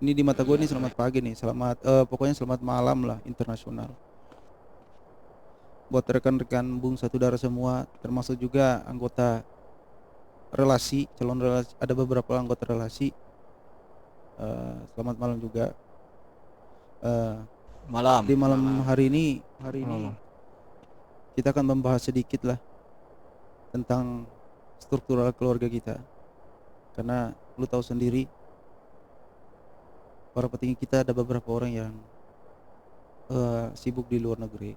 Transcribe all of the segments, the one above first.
Ini di mata gue nih selamat pagi nih, pokoknya selamat malam lah internasional. Buat rekan-rekan Bung Satu Darah semua, termasuk juga anggota relasi, calon relasi, ada beberapa anggota relasi. Selamat malam juga. Eh, Malam. di malam hari ini Malam. kita akan membahas sedikit lah tentang struktural keluarga kita. Karena lu tahu sendiri, para petinggi kita ada beberapa orang yang sibuk di luar negeri.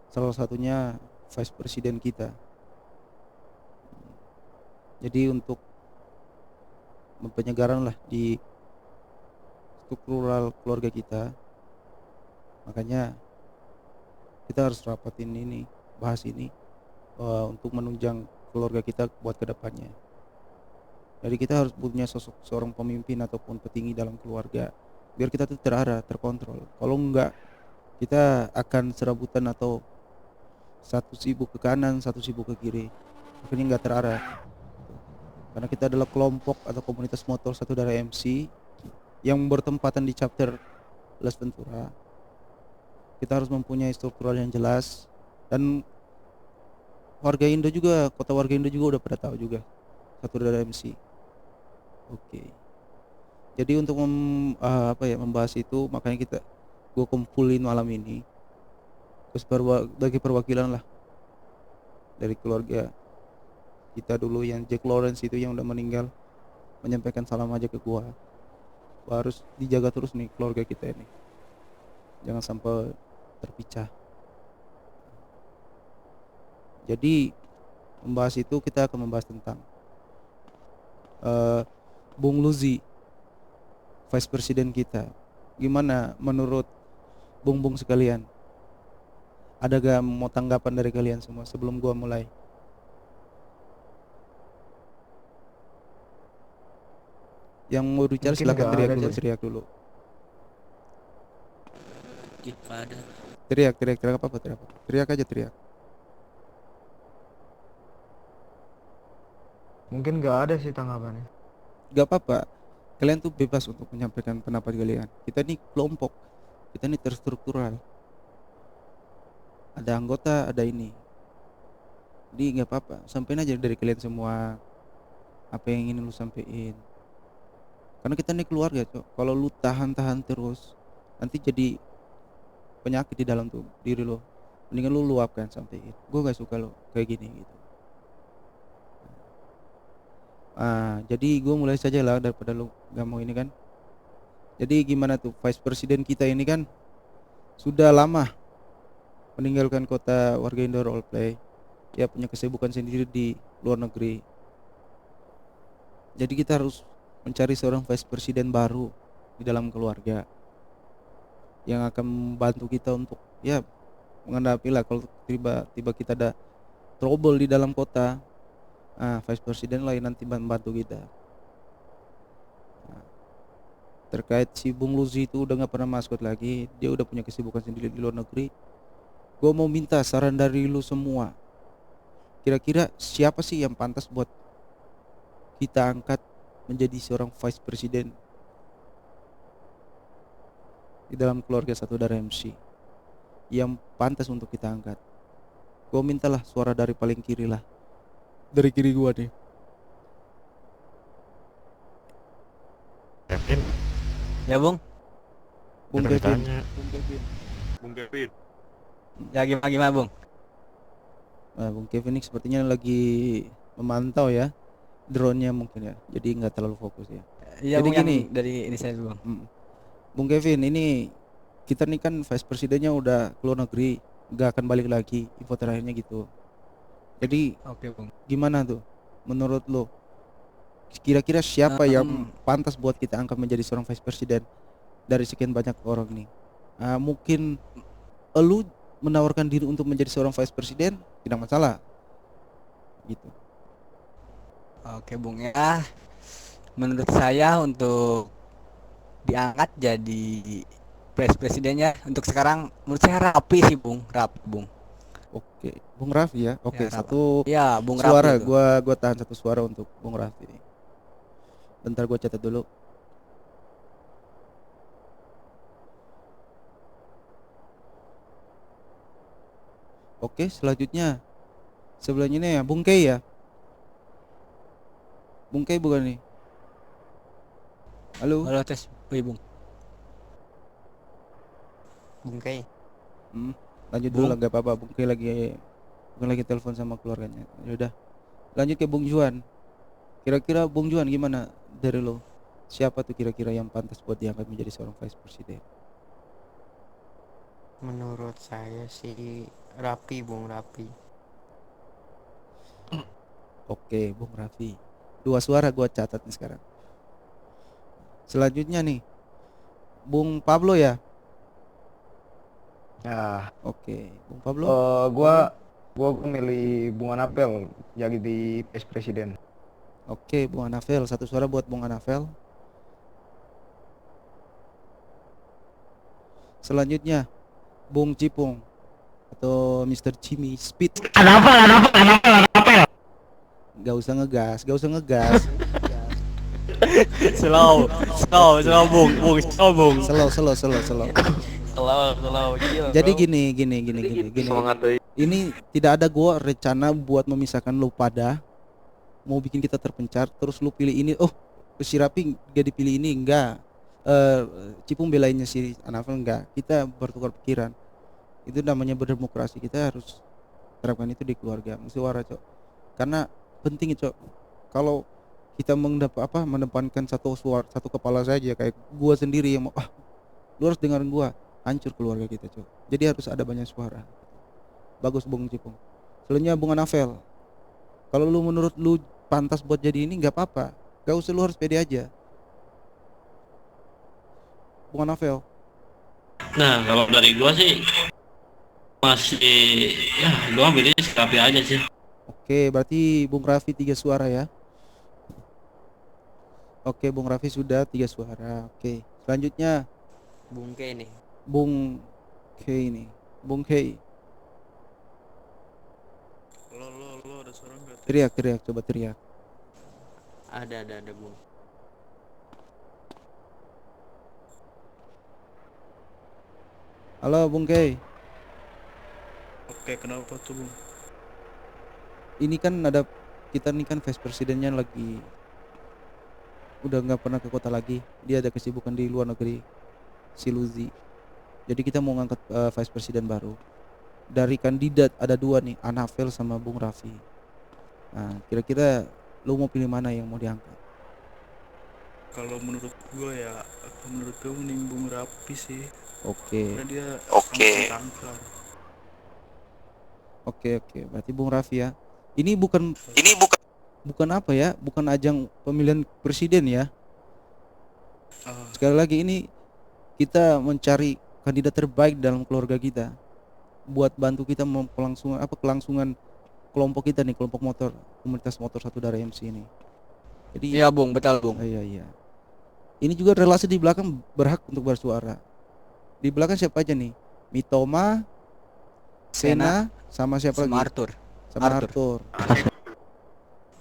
Salah satunya vice presiden kita. Jadi untuk penyegaran lah di struktural keluarga kita, makanya kita harus rapatin ini, bahas ini untuk menunjang keluarga kita buat kedepannya. Jadi kita harus punya sosok seorang pemimpin ataupun petinggi dalam keluarga, biar kita tuh terarah, terkontrol. Kalau enggak, kita akan serabutan atau satu sibuk ke kanan, satu sibuk ke kiri, akhirnya nggak terarah. Karena kita adalah kelompok atau komunitas motor Satu Darah MC yang bertempatan di chapter Las Ventura. Kita harus mempunyai struktural yang jelas, dan kota warga Indo juga udah pada tahu juga Satu Darah MC. Oke. Jadi untuk membahas itu, makanya gue kumpulin malam ini terus bagi perwakilan lah dari keluarga kita dulu, yang Jack Lawrence itu yang udah meninggal, menyampaikan salam aja ke gua. Harus dijaga terus nih keluarga kita ini, jangan sampai terpecah. Jadi membahas itu, kita akan membahas tentang Bung Luzi, vice presiden kita. Gimana menurut bung sekalian? Ada gak mau tanggapan dari kalian semua sebelum gua mulai? Yang mau bicara Mungkin silakan nggak teriak ada dulu, sih. teriak dulu. Pada. Teriak apa teriak? Teriak aja, teriak. Mungkin nggak ada sih tanggapannya. Gak apa-apa, kalian tuh bebas untuk menyampaikan pendapat kalian. Kita ini kelompok, kita ini terstruktural, ada anggota, ada ini. Jadi nggak apa-apa, sampein aja dari kalian semua apa yang ingin lu sampein. Karena kita ini keluarga, Cok. Kalau lu tahan terus, nanti jadi penyakit di dalam tuh diri lo. Mendingan lu luapkan, sampein. Gue gak suka lo kayak gini gitu. Jadi gue mulai saja lah daripada lu gak mau ini kan. Jadi gimana tuh, vice presiden kita ini kan sudah lama meninggalkan kota warga Indo Roleplay. Dia punya kesibukan sendiri di luar negeri. Jadi kita harus mencari seorang vice presiden baru di dalam keluarga yang akan membantu kita untuk ya menghadapi lah kalau tiba-tiba kita ada trouble di dalam kota. Vice presiden lah yang nanti membantu kita. Terkait si Bung Luzi itu udah gak pernah maskot lagi, dia udah punya kesibukan sendiri di luar negeri. Gue mau minta saran dari lu semua, kira-kira siapa sih yang pantas buat kita angkat menjadi seorang vice presiden di dalam keluarga Satu Darah MC, yang pantas untuk kita angkat. Gue mintalah suara dari paling kiri lah, dari kiri gua nih. Kevin, Ya, Bung. Bung kita Kevin. ditanya. Bung Kevin. Ya gimana, Bung? Bung Kevin ini sepertinya lagi memantau ya drone-nya mungkin ya, jadi nggak terlalu fokus ya. Iya, Jadi Bung, gini, yang dari ini saya, Bung. Bung Kevin, ini kita nih kan vice presidennya udah keluar negeri, nggak akan balik lagi, info terakhirnya gitu. Jadi Oke, Bung. gimana tuh menurut lo, kira-kira siapa yang pantas buat kita angkat menjadi seorang vice presiden dari sekian banyak orang nih? Mungkin lu menawarkan diri untuk menjadi seorang vice presiden, tidak masalah gitu. Oke, Bung, ya. Menurut saya untuk diangkat jadi presidennya untuk sekarang menurut saya rapi sih, Bung. Rapi, Bung. Oke, Bung Raffi ya. Oke, Ya, satu ya, Bung suara, Rapi itu. gua tahan satu suara untuk Bung Raffi. Bentar gua catat dulu. Oke, selanjutnya sebelahnya nih ya, Bung Kei ya. Bung Kei bukan nih? Halo? Halo tes, wih Bung. Bungkai. Lanjut dulu Bung. lah, gak apa-apa. Bung Kei lagi telepon sama keluarganya. Ya udah, lanjut ke Bung Juan. Kira-kira Bung Juan gimana dari lo? Siapa tuh kira-kira yang pantas buat diangkat menjadi seorang vice president? Menurut saya sih Rapi, Bung Rapi. Oke, Bung Raffi. 2 suara gua catat nih sekarang. Selanjutnya nih, Bung Pablo ya. Ya, Oke, Bung Pablo. gua milih Bung Anapel jadi di vice presiden. Oke, Bung Anafel. 1 suara buat Bung Anafel. Selanjutnya, Bung Cipung atau Mr. Jimmy Speed. Anapel. Gak usah ngegas, gak usah ngegas. Slow Bung, slow Bung. Slow. Selalu gila. Jadi gini. Semangat deh. Ini tidak ada gua rencana buat memisahkan lu pada mau bikin kita terpencar terus lu pilih ini. Oh, si Rapi gak dipilih ini, enggak. Cipung belainnya si Anafel, enggak. Kita bertukar pikiran. Itu namanya berdemokrasi. Kita harus terapkan itu di keluarga musyawarah, Cok. Karena penting, Cok. Kalau kita mendepankan satu suara, satu kepala saja, kayak gua sendiri yang mau, lu harus dengerin gua, hancur keluarga kita, Cok. Jadi harus ada banyak suara. Bagus Bung Cipung. Selanjutnya Bung Anafel. Kalau lu menurut lu pantas buat jadi ini, nggak apa-apa. Gak usah, lu harus pede aja. Bung Anafel. Nah, kalau dari gua sih masih ya gua pilih Serapi aja sih. Oke, berarti Bung Raffi 3 suara ya. Oke, Bung Raffi sudah 3 suara. Oke, selanjutnya Bungkai nih. Bung Kei ini. Bung Kei. Lo ada suara nggak? Teriak, coba teriak. Ada Bung. Halo Bung Kei. Oke, kenapa tuh Bung? Ini kan ada, kita nih kan vice presidennya lagi udah nggak pernah ke kota lagi. Dia ada kesibukan di luar negeri, si Luzi. Jadi kita mau ngangkat vice presiden baru. Dari kandidat ada 2 nih, Anafel sama Bung Raffi. Nah, kira-kira lu mau pilih mana yang mau diangkat? Kalau menurut gue mending Bung Rapi sih. Oke. Karena dia Oke. tangkar. Oke, berarti Bung Raffi ya. Ini bukan apa ya? Bukan ajang pemilihan presiden ya. Ah, Sekali lagi, ini kita mencari kandidat terbaik dalam keluarga kita buat bantu kita kelangsungan kelompok kita nih, kelompok motor, komunitas motor satu darah MC ini. Jadi Iya Bung, betul Bung. iya. Ini juga relasi di belakang berhak untuk bersuara. Di belakang siapa aja nih? Mitoma, Sena, sama siapa Sama lagi? Arthur. Sama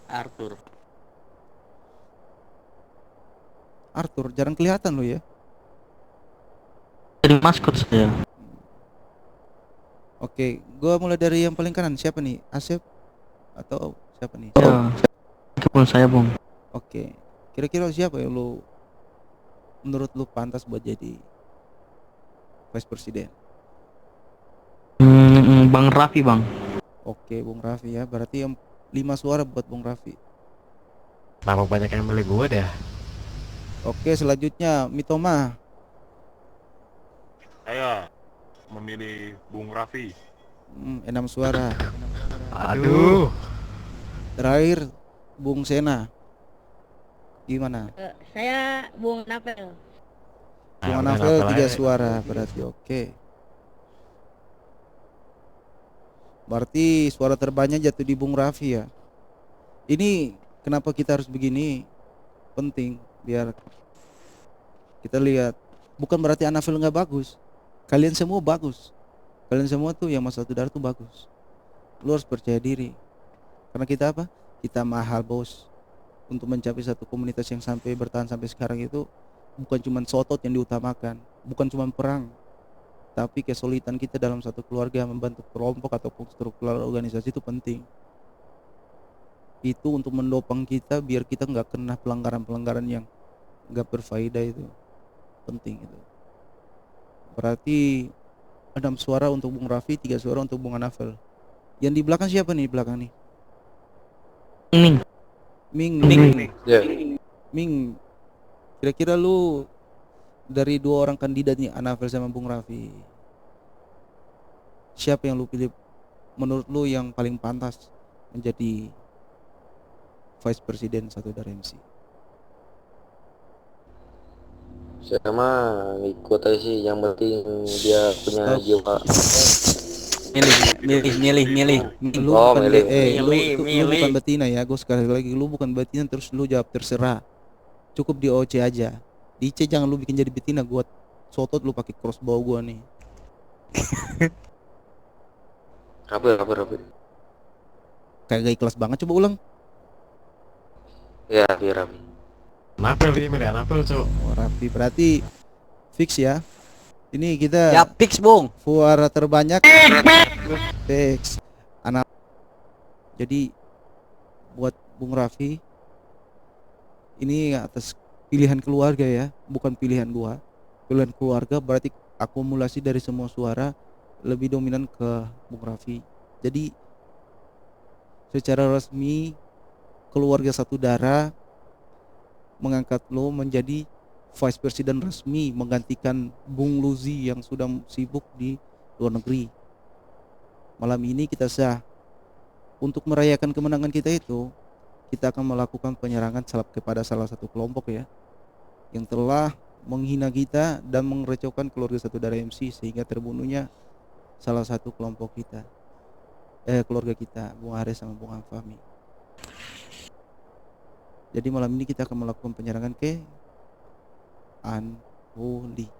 Arthur. Arthur jarang kelihatan lo ya. Jadi maskot saya. Oke, gua mulai dari yang paling kanan. Siapa nih? Asep atau siapa nih? Ya, kepun saya Bung. Oke. Kira-kira siapa yang lu menurut lu pantas buat jadi vice presiden? Bang Raffi Bang. Oke, Bung Raffi ya. Berarti yang 5 suara buat Bung Raffi. Kenapa banyak yang milih gue deh? Oke, selanjutnya Mitoma. saya memilih Bung Raffi. 6 suara. Aduh. Terakhir Bung Sena. Gimana? Saya Bung Napel. Bung Nah, udah Anafel ngapel 3 aja. suara berarti. Oke. Berarti suara terbanyak jatuh di Bung Raffi ya. Ini kenapa kita harus begini? Penting biar kita lihat. Bukan berarti Anafel nggak bagus. Kalian semua bagus. Kalian semua tuh yang masuk satu darah tuh bagus. Lu harus percaya diri. Karena kita apa? Kita mahal bos. Untuk mencapai satu komunitas yang sampai bertahan sampai sekarang itu bukan cuma sotot yang diutamakan, bukan cuma perang, tapi kesulitan kita dalam satu keluarga membantu kelompok ataupun struktural organisasi itu penting. Itu untuk mendopang kita biar kita nggak kena pelanggaran-pelanggaran yang nggak berfaedah, itu penting itu. Berarti 6 suara untuk Bung Raffi, 3 suara untuk Bung Anafel. Yang di belakang siapa nih, di belakang nih? Ming. Ming. Ya. Ming, kira-kira lu dari 2 orang kandidat nih, Anafel sama Bung Raffi, siapa yang lu pilih menurut lu yang paling pantas menjadi Vice President satu dari MC? Saya mah ikut aja sih, yang penting dia punya Stop. jiwa. Milih. Lu Oh, bukan milih. lu bukan betina ya. Gue sekali lagi, lu bukan betina terus lu jawab terserah. Cukup di OC aja. Di C jangan lu bikin jadi betina, gua sotot lu pakai crossbow gua nih. Rapi. Kayak gak ikhlas banget, coba ulang. Ya, biar rapi. Napel ini milih Napel cok. Oh, Rapi, berarti fix ya. Ini kita Ya fix Bung. suara terbanyak fix. Anak. Jadi buat Bung Raffi ini atas pilihan keluarga ya, bukan pilihan gua. Pilihan keluarga berarti akumulasi dari semua suara lebih dominan ke Bung Raffi. Jadi secara resmi keluarga satu darah mengangkat lo menjadi Vice President resmi menggantikan Bung Luzi yang sudah sibuk di luar negeri. Malam ini kita sah. Untuk merayakan kemenangan kita itu, kita akan melakukan penyerangan kepada salah satu kelompok ya, yang telah menghina kita dan merecehkan keluarga satu darah MC sehingga terbunuhnya salah satu kelompok kita, keluarga kita, Bung Ares sama Bung Fahmi. Jadi malam ini kita akan melakukan penyerangan ke Anuli.